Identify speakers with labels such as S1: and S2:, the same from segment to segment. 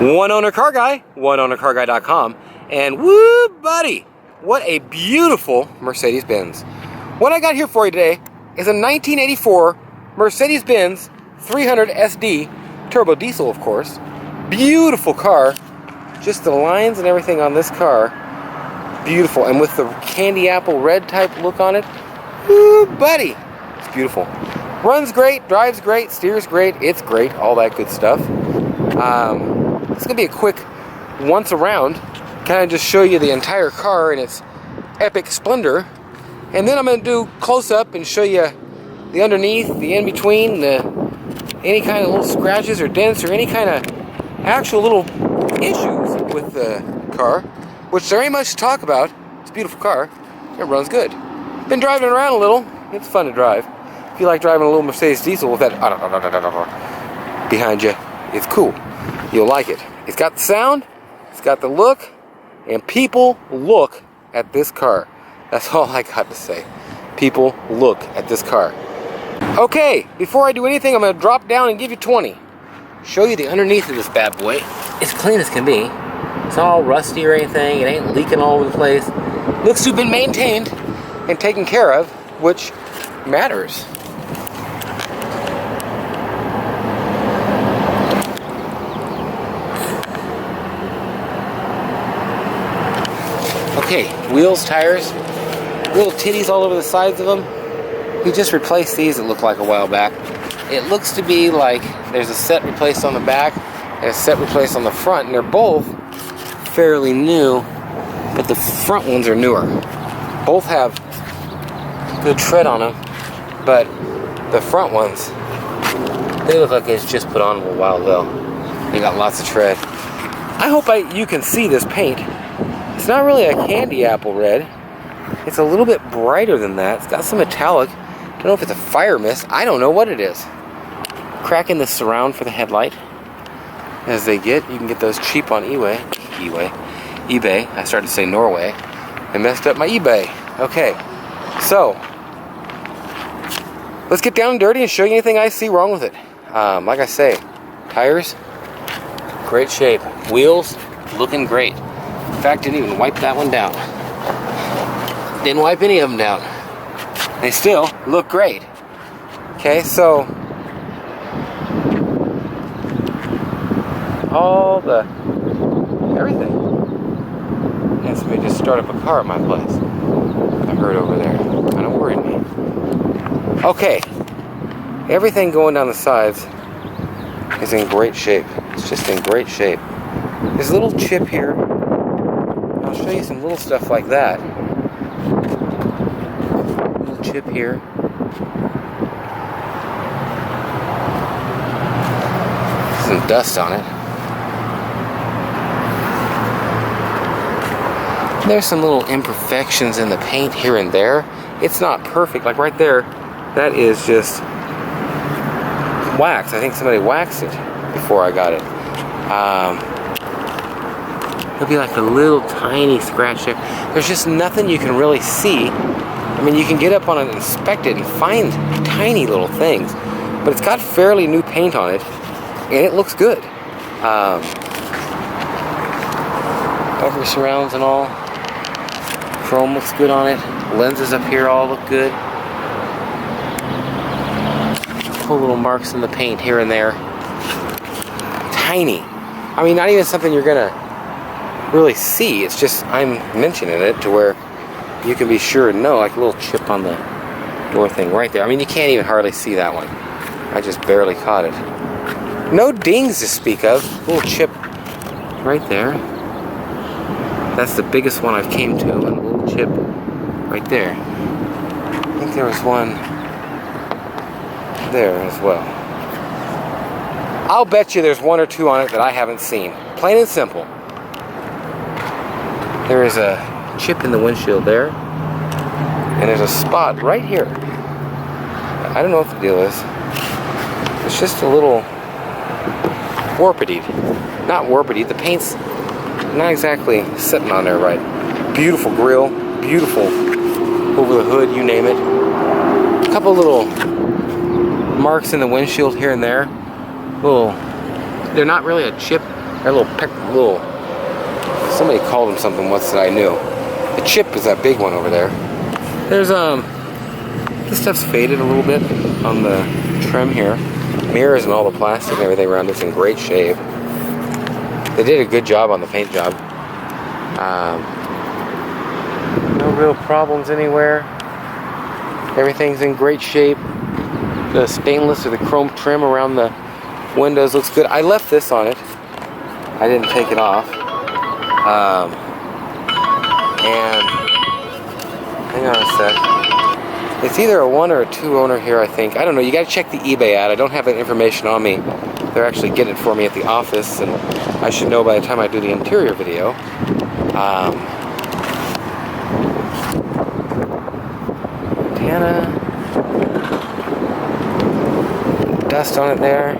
S1: One owner car guy, oneownercarguy.com, and woo, buddy, what a beautiful Mercedes-Benz. What I got here for you today is a 1984 Mercedes-Benz 300 SD turbo diesel, of course. Beautiful car. Just the lines and everything on this car, beautiful, and with the candy apple red type look on it, woo, buddy, it's beautiful. Runs great, drives great, steers great, it's great, all that good stuff. It's gonna be a quick once around, kind of just show you the entire car in its epic splendor, and then I'm gonna do close up and show you the underneath, the in between, any kind of little scratches or dents or any kind of actual little issues with the car, which there ain't much to talk about. It's a beautiful car. It runs good. Been driving around a little. It's fun to drive. If you like driving a little Mercedes diesel with that behind you, it's cool. You'll like it. It's got the sound, it's got the look, and people look at this car. That's all I got to say. People look at this car. Okay, before I do anything, I'm going to drop down and give you 20. Show you the underneath of this bad boy. It's clean as can be. It's not all rusty or anything. It ain't leaking all over the place. Looks to have been maintained and taken care of, which matters. Okay, wheels, tires, little titties all over the sides of them. We just replaced these, it looked like a while back. It looks to be like there's a set replaced on the back and a set replaced on the front, and they're both fairly new, but the front ones are newer. Both have good tread on them, but the front ones, they look like it's just put on a little while ago. They got lots of tread. I hope you can see this paint. It's not really a candy apple red. It's a little bit brighter than that. It's got some metallic. I don't know if it's a fire mist. I don't know what it is. Cracking the surround for the headlight as they get. You can get those cheap on eBay. I started to say Norway. I messed up my eBay. Okay, so let's get down and dirty and show you anything I see wrong with it. Like I say, tires, great shape. Wheels, looking great. In fact, didn't even wipe that one down. Didn't wipe any of them down. They still look great. Okay, so all the everything. Yeah, somebody just start up a car at my place. I heard over there. Kind of worried me. Okay, everything going down the sides is in great shape. It's just in great shape. There's a little chip here. I'll show you some little stuff like that. Little chip here. Some dust on it. There's some little imperfections in the paint here and there. It's not perfect. Like right there, that is just wax. I think somebody waxed it before I got it. There'll be like a little tiny scratch there. There's just nothing you can really see. I mean, you can get up on it and inspect it and find tiny little things, but it's got fairly new paint on it, and it looks good. Upper surrounds and all. Chrome looks good on it. Lenses up here all look good. Couple little marks in the paint here and there. Tiny. I mean, not even something you're gonna really see. It's just I'm mentioning it to where you can be sure to know, like a little chip on the door thing right there. I mean, you can't even hardly see that one. I just barely caught it. No dings to speak of. A little chip right there. That's the biggest one I've came to, and a little chip right there. I think there was one there as well. I'll bet you there's one or two on it that I haven't seen. Plain and simple. There is a chip in the windshield there, and there's a spot right here. I don't know what the deal is. It's just a little warpedy. Not warpedy, the paint's not exactly sitting on there right. Beautiful grill, beautiful over the hood, you name it. A couple little marks in the windshield here and there. Little, they're not really a chip That little, somebody called them something once that I knew. The chip is that big one over there. There's, this stuff's faded a little bit on the trim here. Mirrors and all the plastic and everything around it's in great shape. They did a good job on the paint job. No real problems anywhere. Everything's in great shape. The stainless or the chrome trim around the windows looks good. I left this on it. I didn't take it off. And hang on a sec. It's either a 1 or a 2 owner here, I think. I don't know. You got to check the eBay ad. I don't have that information on me. They're actually getting it for me at the office, and I should know by the time I do the interior video. Antenna. Dust on it there.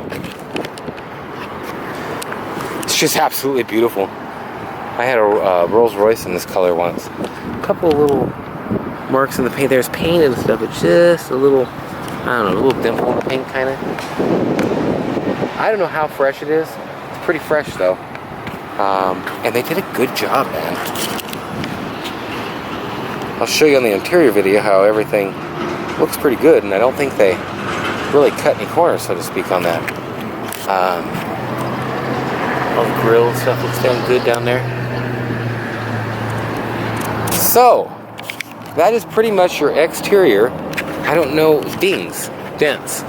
S1: It's just absolutely beautiful. I had a Rolls Royce in this color once. A couple little marks in the paint. There's paint and stuff, but just a little, I don't know, a little dimple in the paint kind of. I don't know how fresh it is. It's pretty fresh though. And they did a good job, man. I'll show you on the interior video how everything looks pretty good, and I don't think they really cut any corners, so to speak, on that. All the grill and stuff looks damn good down there. So, that is pretty much your exterior. I don't know, dings, dents.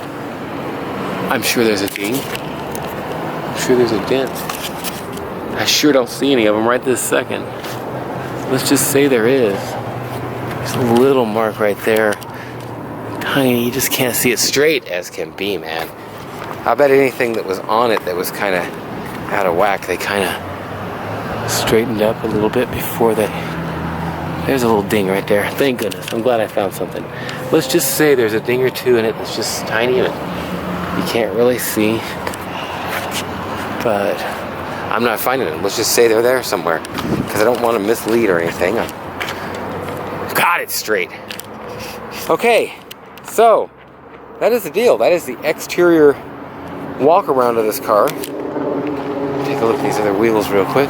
S1: I'm sure there's a ding. I'm sure there's a dent. I sure don't see any of them right this second. Let's just say there is. There's a little mark right there. Tiny, you just can't see it straight as can be, man. I bet anything that was on it that was kind of out of whack, they kind of straightened up a little bit before they... There's a little ding right there. Thank goodness. I'm glad I found something. Let's just say there's a ding or two in it that's just tiny and you can't really see. But I'm not finding it. Let's just say they're there somewhere, because I don't want to mislead or anything. God, it's straight. Okay, so that is the deal. That is the exterior walk around of this car. Take a look at these other wheels real quick.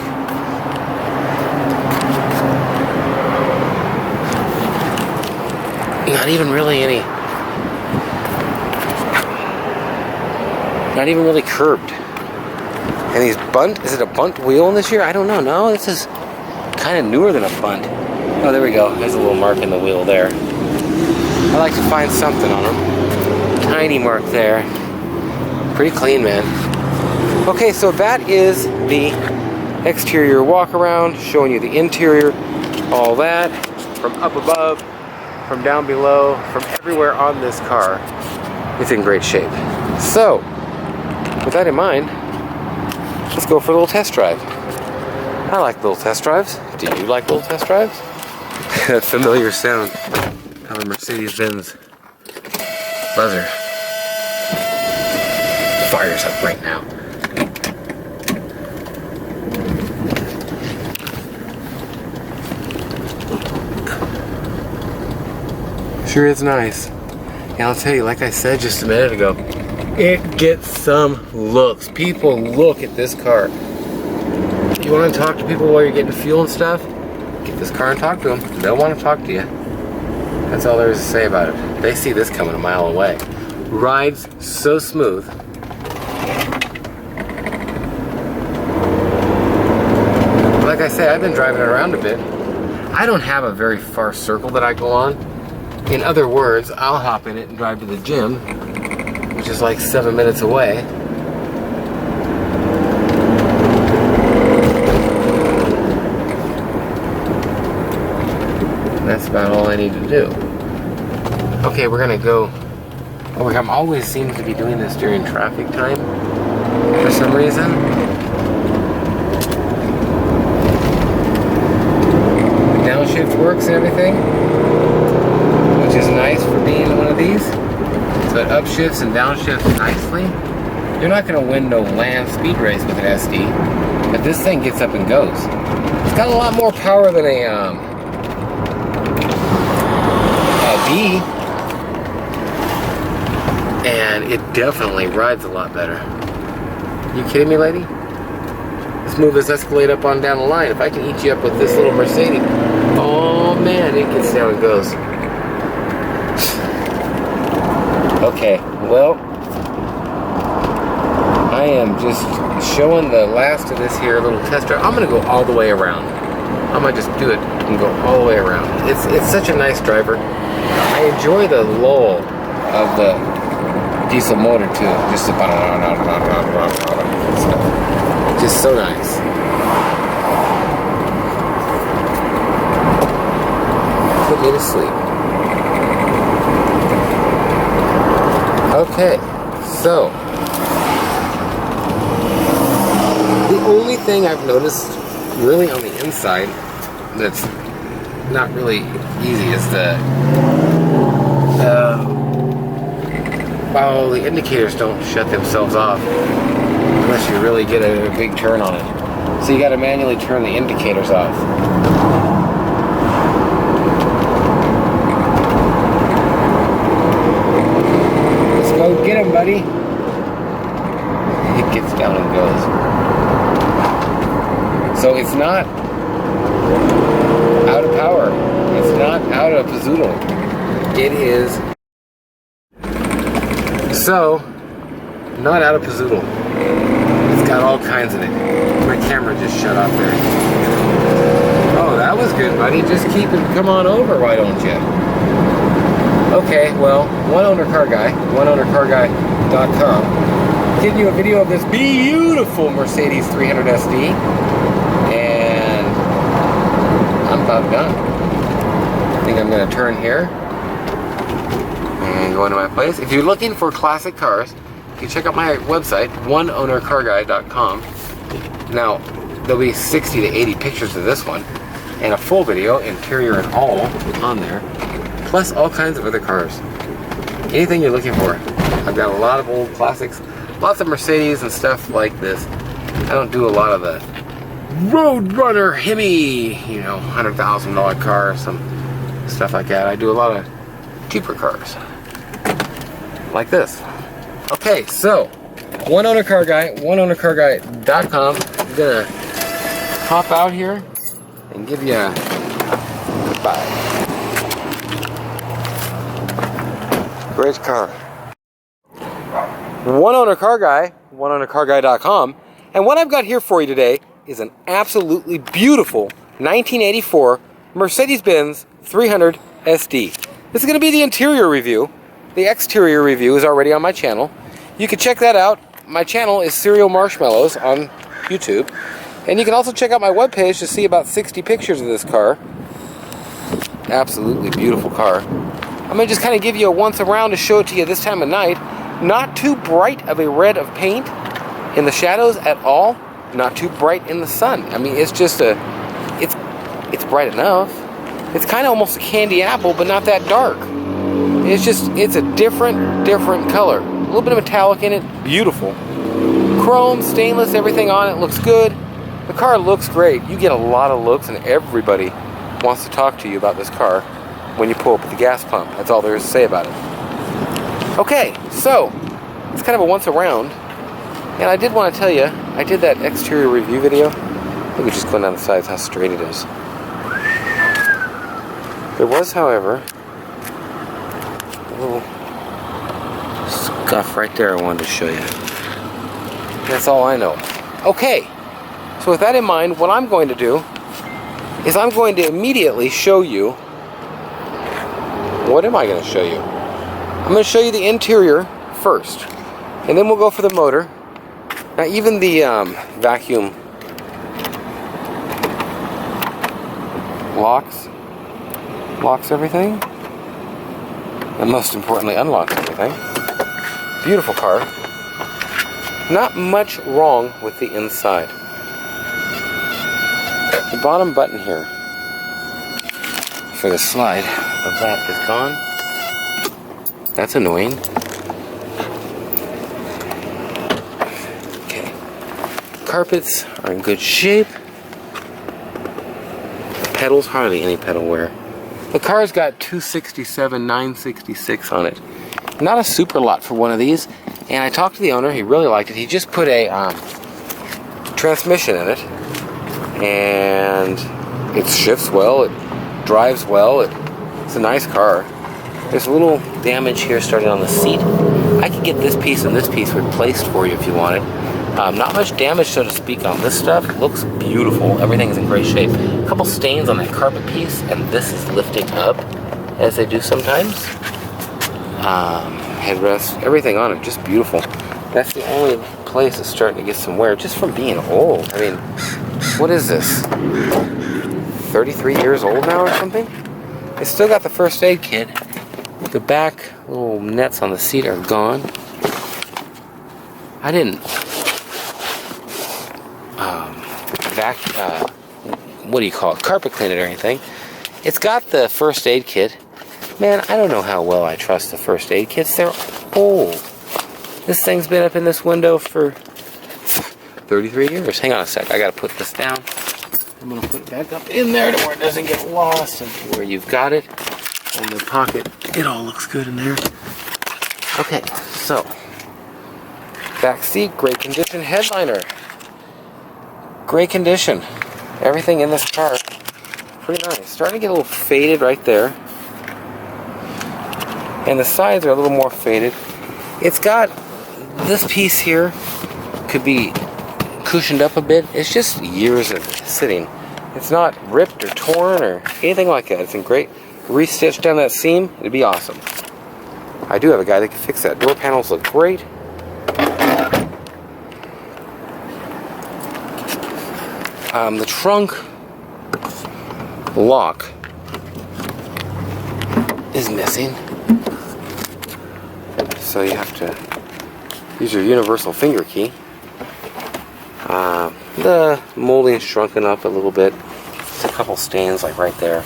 S1: Not even really any. Not even really curbed. And these bunt, is it a bunt wheel in this year? I don't know. No, this is kind of newer than a bunt. Oh, there we go. There's a little mark in the wheel there. I like to find something on them. Tiny mark there. Pretty clean, man. Okay, so that is the exterior walk around, showing you the interior, all that, from up above, from down below, from everywhere on this car. It's in great shape. So, with that in mind, let's go for a little test drive. I like little test drives. Do you like little test drives? That familiar sound of a Mercedes-Benz buzzer fires up right now. Sure is nice. And I'll tell you, like I said just a minute ago, it gets some looks. People look at this car. You want to talk to people while you're getting fuel and stuff? Get this car and talk to them. They'll want to talk to you. That's all there is to say about it. They see this coming a mile away. Rides so smooth. Like I said, I've been driving it around a bit. I don't have a very far circle that I go on. In other words, I'll hop in it and drive to the gym, which is like 7 minutes away. That's about all I need to do. Okay, we're gonna go. Oh, I'm always seems to be doing this during traffic time for some reason. Downshift works and everything, which is nice for being one of these. So it upshifts and downshifts nicely. You're not gonna win no land speed race with an SD, but this thing gets up and goes. It's got a lot more power than a B, and it definitely rides a lot better. You kidding me, lady? Let's move this Escalade up on down the line. If I can eat you up with this little Mercedes. Oh man, it gets down and goes. Okay, well, I am just showing the last of this here little test drive. I'm going to go all the way around. I might just do it and go all the way around. It's such a nice driver. I enjoy the lull of the diesel motor too. Just so nice. Put me to sleep. Okay, so the only thing I've noticed really on the inside that's not really easy is well, the indicators don't shut themselves off unless you really get a big turn on it. So you got to manually turn the indicators off. Let's go get him, buddy. It gets down and goes. So it's not out of power. It's not out of pizzuto. It is not out of pizzuto. It's got all kinds in it. My camera just shut off there. Oh, that was good, buddy. Just keep it. Come on over, why don't you? Okay, well, One Owner Car Guy, oneownercarguy.com, giving you a video of this beautiful Mercedes 300 SD, and I'm about done. I think I'm going to turn here and go into my place. If you're looking for classic cars, you can check out my website, oneownercarguy.com. Now, there'll be 60 to 80 pictures of this one, and a full video, interior and all, on there, plus all kinds of other cars. Anything you're looking for. I've got a lot of old classics, lots of Mercedes and stuff like this. I don't do a lot of the Roadrunner Hemi, you know, $100,000 car, some stuff like that. I do a lot of cheaper cars, like this. Okay, so, One Owner Car Guy, oneownercarguy.com. I'm gonna hop out here and give you a goodbye. Great car. One Owner Car Guy, oneownercarguy.com. And what I've got here for you today is an absolutely beautiful 1984 Mercedes-Benz 300 SD. This is going to be the interior review. The exterior review is already on my channel. You can check that out. My channel is Cereal Marshmallows on YouTube. And you can also check out my webpage to see about 60 pictures of this car. Absolutely beautiful car. I'm going to just kind of give you a once around to show it to you this time of night. Not too bright of a red of paint in the shadows at all. Not too bright in the sun. I mean, it's just it's bright enough. It's kind of almost a candy apple, but not that dark. It's a different color. A little bit of metallic in it. Beautiful. Chrome, stainless, everything on it looks good. The car looks great. You get a lot of looks, and everybody wants to talk to you about this car when you pull up at the gas pump. That's all there is to say about it. Okay, so it's kind of a once around. And I did want to tell you, I did that exterior review video. Look at just going down the sides, how straight it is. There was, however, a little scuff right there I wanted to show you. That's all I know. Okay, so with that in mind, what I'm going to do is I'm going to immediately show you. What am I going to show you? I'm going to show you the interior first, and then we'll go for the motor. Now, even the vacuum locks everything, and most importantly unlocks everything. Beautiful car. Not much wrong with the inside. The bottom button here for the slide of that is gone. That's annoying. Okay. Carpets are in good shape. Pedals, hardly any pedal wear. The car's got 267, 966 on it. Not a super lot for one of these. And I talked to the owner, he really liked it. He just put a transmission in it, and it shifts well, it drives well, it's a nice car. There's a little damage here starting on the seat. I could get this piece and this piece replaced for you if you wanted. Not much damage, so to speak, on this stuff. It looks beautiful. Everything is in great shape. A couple stains on that carpet piece, and this is lifting up, as they do sometimes. Headrest, everything on it, just beautiful. That's the only place that's starting to get some wear, just from being old. I mean, what is this? 33 years old now or something? It's still got the first aid kit. The back little nets on the seat are gone. I didn't what do you call it? Carpet clean it or anything. It's got the first aid kit. Man, I don't know how well I trust the first aid kits. They're old. This thing's been up in this window for 33 years. Hang on a sec. I gotta put this down. I'm gonna put it back up in there to where it doesn't get lost and where you've got it. In the pocket, it all looks good in there. Okay, so back seat, great condition. Headliner, great condition. Everything in this car, pretty nice. Starting to get a little faded right there, and the sides are a little more faded. It's got this piece here could be cushioned up a bit. It's just years of sitting. It's not ripped or torn or anything like that. It's in great. Restitch down that seam, it'd be awesome. I do have a guy that can fix that. Door panels look great. The trunk lock is missing, so you have to use your universal finger key. The molding's shrunken up a little bit. There's a couple stains like right there.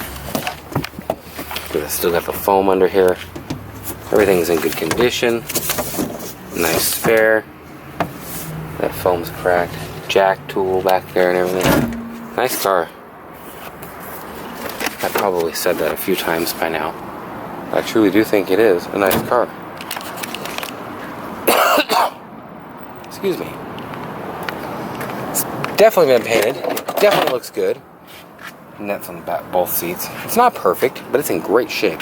S1: But it's still got the foam under here. Everything's in good condition. Nice spare. That foam's cracked. Jack tool back there and everything. Nice car. I probably said that a few times by now. I truly do think it is a nice car. Excuse me. It's definitely been painted. Definitely looks good. Nets on the back, both seats. It's not perfect, but it's in great shape.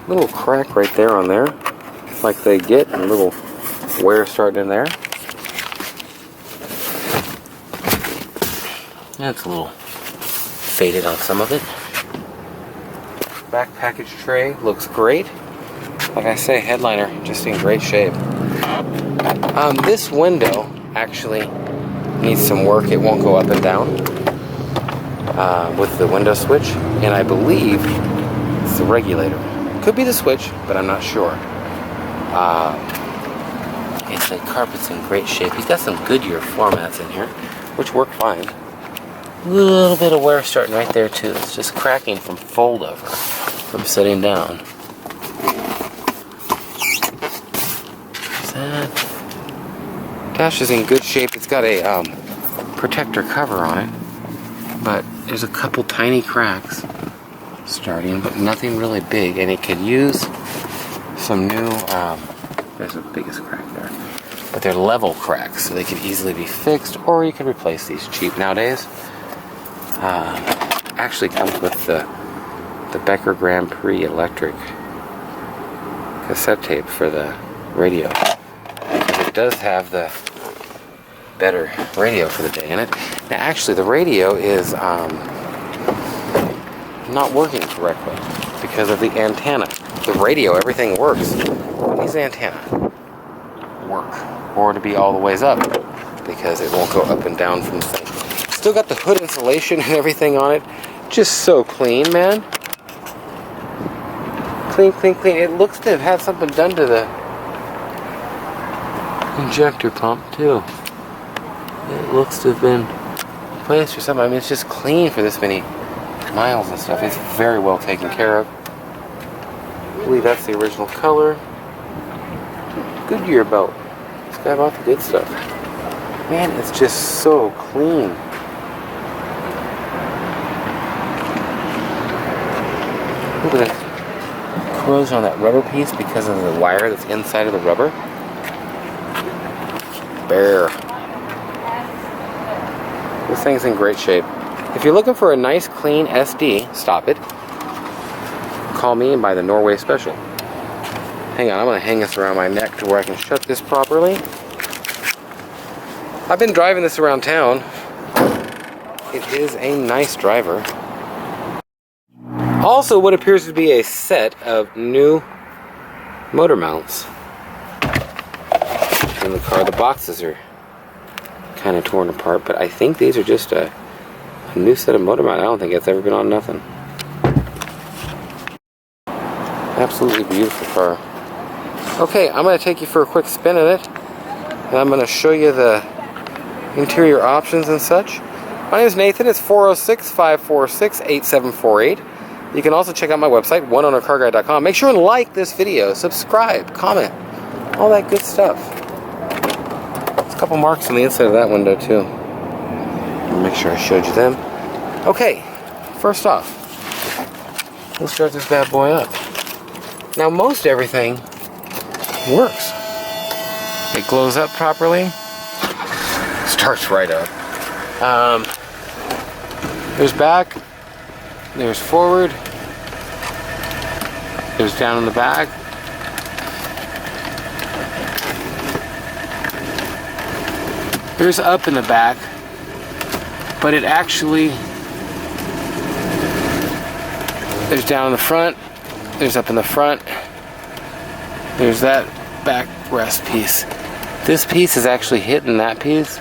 S1: Little crack right there on there, like they get, and a little wear starting in there. That's a little faded on some of it. Back package tray looks great. Like I say, headliner just in great shape. This window actually needs some work. It won't go up and down with the window switch, and I believe it's the regulator. Could be the switch, but I'm not sure. The carpet's in great shape. He's got some Goodyear floor mats in here, which work fine. A little bit of wear starting right there too. It's just cracking from fold over, from sitting down. Dash is in good shape. It's got a protector cover on it, but there's a couple tiny cracks starting, but nothing really big, and it could use some new, there's the biggest crack there, but they're level cracks, so they can easily be fixed, or you can replace these cheap nowadays. Actually comes with the Becker Grand Prix electric cassette tape for the radio. It does have the better radio for the day in it. Now actually the radio is not working correctly because of the antenna. The radio, everything works. But these antenna work, or to be all the ways up, because it won't go up and down from the thing. Still got the hood insulation and everything on it. Just so clean, man. Clean, clean, clean. It looks to have had something done to the injector pump too. It looks to have been replaced or something. I mean, it's just clean for this many miles and stuff. It's very well taken care of. I believe that's the original color. Goodyear belt. This guy bought the good stuff. Man, it's just so clean. Look at that corrosion on that rubber piece because of the wire that's inside of the rubber. Bare. This thing's in great shape. If you're looking for a nice, clean SD, stop it. Call me and buy the Norway Special. Hang on, I'm going to hang this around my neck to where I can shut this properly. I've been driving this around town. It is a nice driver. Also, what appears to be a set of new motor mounts in the car. The boxes are kind of torn apart, but I think these are just a new set of motor mounts. I don't think it's ever been on nothing. Absolutely beautiful car. Okay, I'm going to take you for a quick spin in it, and I'm going to show you the interior options and such. My name is Nathan. It's 406-546-8748. You can also check out my website, oneownercarguy.com. Make sure and like this video, subscribe, comment, all that good stuff. There's a couple marks on the inside of that window too. Make sure I showed you them. Okay, first off, we'll start this bad boy up. Now most everything works. It glows up properly. Starts right up. There's back. There's forward. There's down in the back. There's up in the back. But it actually, there's down in the front. There's up in the front. There's that back rest piece. This piece is actually hitting that piece.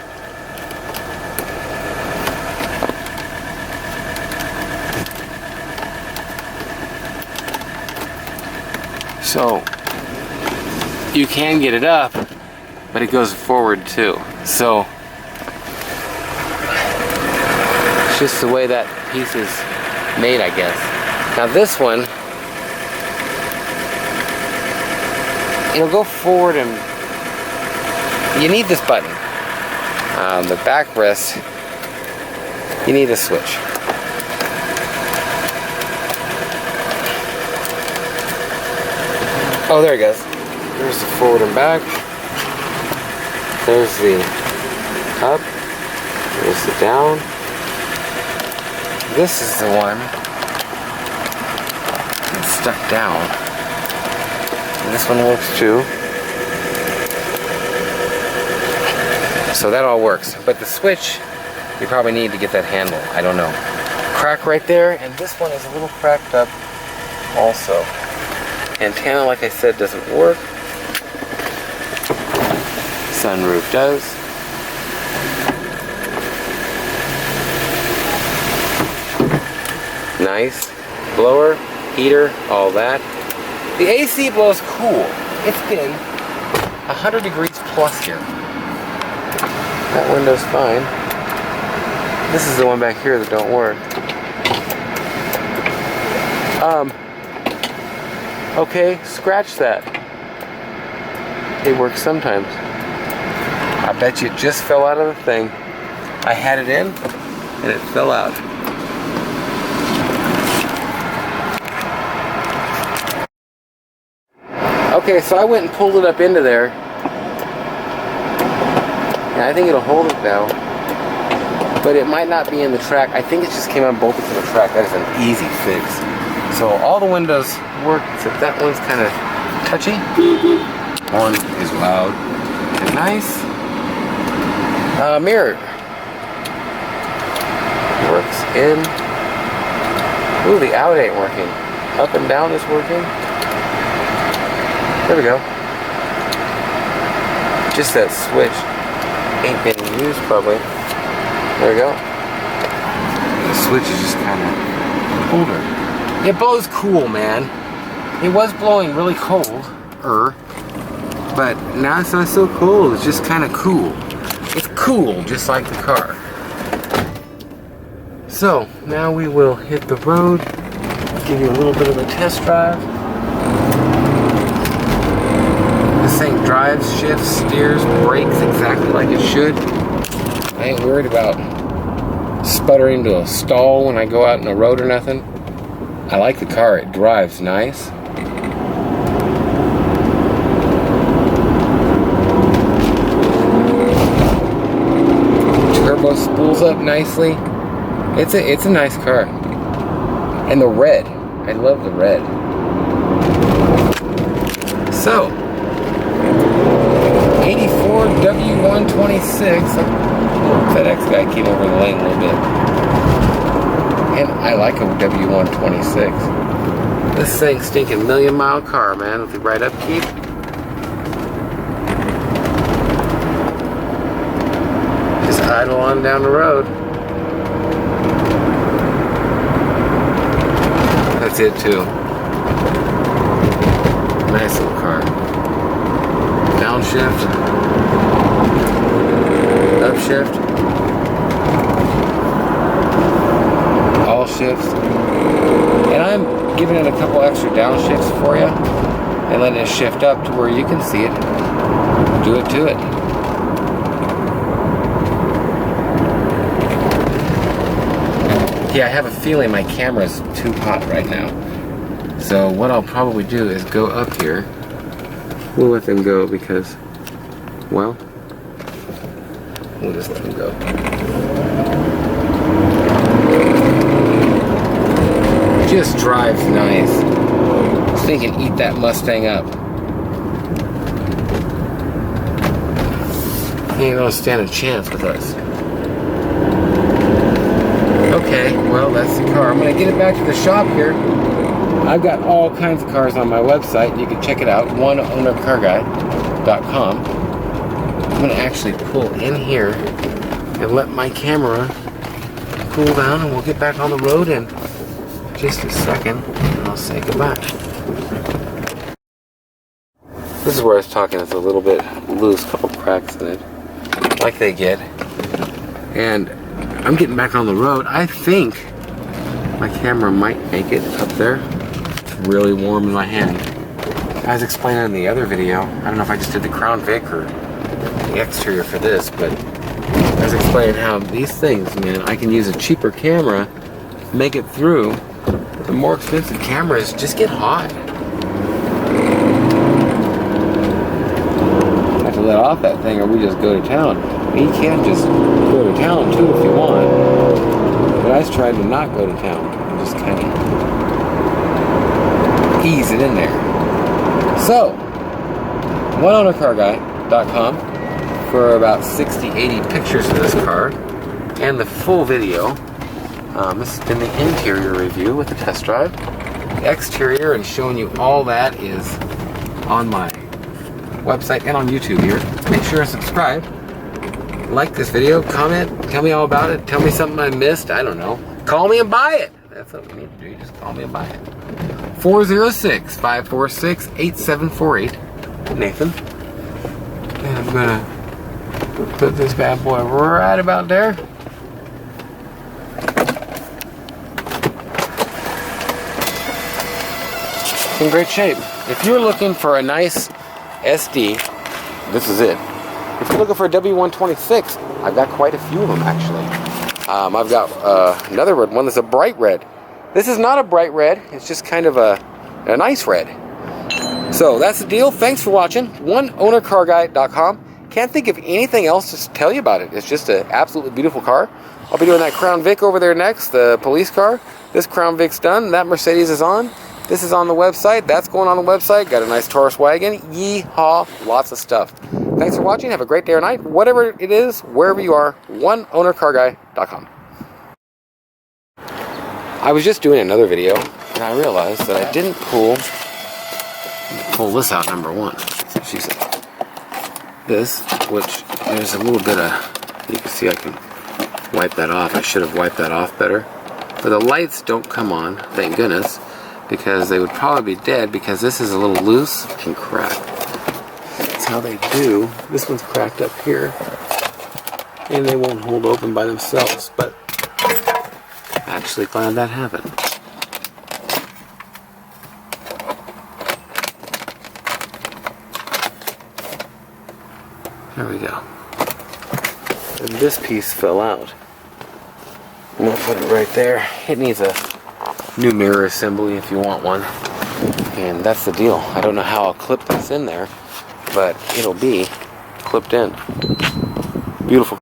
S1: So you can get it up, but it goes forward too. So it's just the way that piece is made, I guess. Now this one, it'll go forward, and you need this button. The backrest, you need a switch. Oh, there it goes. There's the forward and back. There's the up. There's the down. This is the one that's stuck down. And this one works too. So that all works. But the switch, you probably need to get that handle. I don't know. Crack right there, and this one is a little cracked up also. Antenna, like I said, doesn't work. Sunroof does. Nice. Blower, heater, all that. The AC blows cool. It's been 100 degrees plus here. That window's fine. This is the one back here that don't work. Okay, scratch that. It works sometimes. I bet you it just fell out of the thing. I had it in, and it fell out. Okay, so I went and pulled it up into there. And I think it'll hold it now. But it might not be in the track. I think it just came unbolted from the track. That is an easy fix. So all the windows work, except that one's kind of touchy. One is loud and nice. Mirror works in. Ooh, the out ain't working. Up and down is working. There we go. Just that switch ain't been used probably. There we go. The switch is just kind of older. It blows cool, man. It was blowing really cold, but now it's not so cold. It's just kind of cool. It's cool, just like the car. So now we will hit the road. Give you a little bit of a test drive. This thing drives, shifts, steers, brakes exactly like it should. I ain't worried about sputtering to a stall when I go out in the road or nothing. I like the car, it drives nice. Turbo turbo spools up nicely. It's a nice car. And the red. I love the red. So, 84 W126. FedEx guy came over the lane a little bit. And I like a W126. This thing's stinking million-mile car, man, with the right upkeep. Just idle on down the road. That's it too. Nice little car. Downshift. Upshift. All shifts. And I'm giving it a couple extra downshifts for you and letting it shift up to where you can see it. Do it to it. Yeah, I have a feeling my camera's too hot right now. So what I'll probably do is go up here. We'll let them go because, well, we'll just let them go. Just drives nice. This thing can eat that Mustang up. He ain't gonna stand a chance with us. Okay, well, that's the car. I'm gonna get it back to the shop here. I've got all kinds of cars on my website. You can check it out, oneownercarguy.com. I'm gonna actually pull in here and let my camera cool down, and we'll get back on the road in just a second, and I'll say goodbye. This is where I was talking. It's a little bit loose, couple cracks in it, like they get. And I'm getting back on the road. I think my camera might make it up there. It's really warm in my hand. I was explaining in the other video, I don't know if I just did the Crown Vic or the exterior for this, but I was explaining how these things, man, I can use a cheaper camera, make it through. The more expensive cameras just get hot. I have to let off that thing or we just go to town. You can just go to town too if you want. But I was trying to not go to town. Just kind of ease it in there. So, oneownercarguy.com for about 60-80 pictures of this car and the full video. This has been the interior review with the test drive. The exterior and showing you all that is on my website and on YouTube here. Make sure to subscribe. Like this video, comment, tell me all about it, tell me something I missed, I don't know. Call me and buy it. That's what we need to do, just call me and buy it. 406-546-8748. Nathan. And I'm gonna put this bad boy right about there. In great shape. If you're looking for a nice SD, this is it. If you're looking for a W126, I've got quite a few of them actually. I've got another red one that's a bright red. This is not a bright red, it's just kind of a nice red. So that's the deal. Thanks for watching. oneownercarguy.com. Can't think of anything else to tell you about it. It's just an absolutely beautiful car. I'll be doing that Crown Vic over there next, the police car. This Crown Vic's done, that Mercedes is on. This is on the website, that's going on the website. Got a nice Taurus wagon, yeehaw, lots of stuff. Thanks for watching, have a great day or night, whatever it is, wherever you are, oneownercarguy.com. I was just doing another video, and I realized that I didn't pull this out, number one. So she said, this, which there's a little bit of, you can see I can wipe that off. I should have wiped that off better. But the lights don't come on, thank goodness, because they would probably be dead because this is a little loose and cracked. That's how they do. This one's cracked up here, and they won't hold open by themselves, but actually glad that happened. There we go. And this piece fell out. I'm gonna put it right there. It needs a new mirror assembly if you want one. And that's the deal. I don't know how I'll clip this in there, but it'll be clipped in. Beautiful.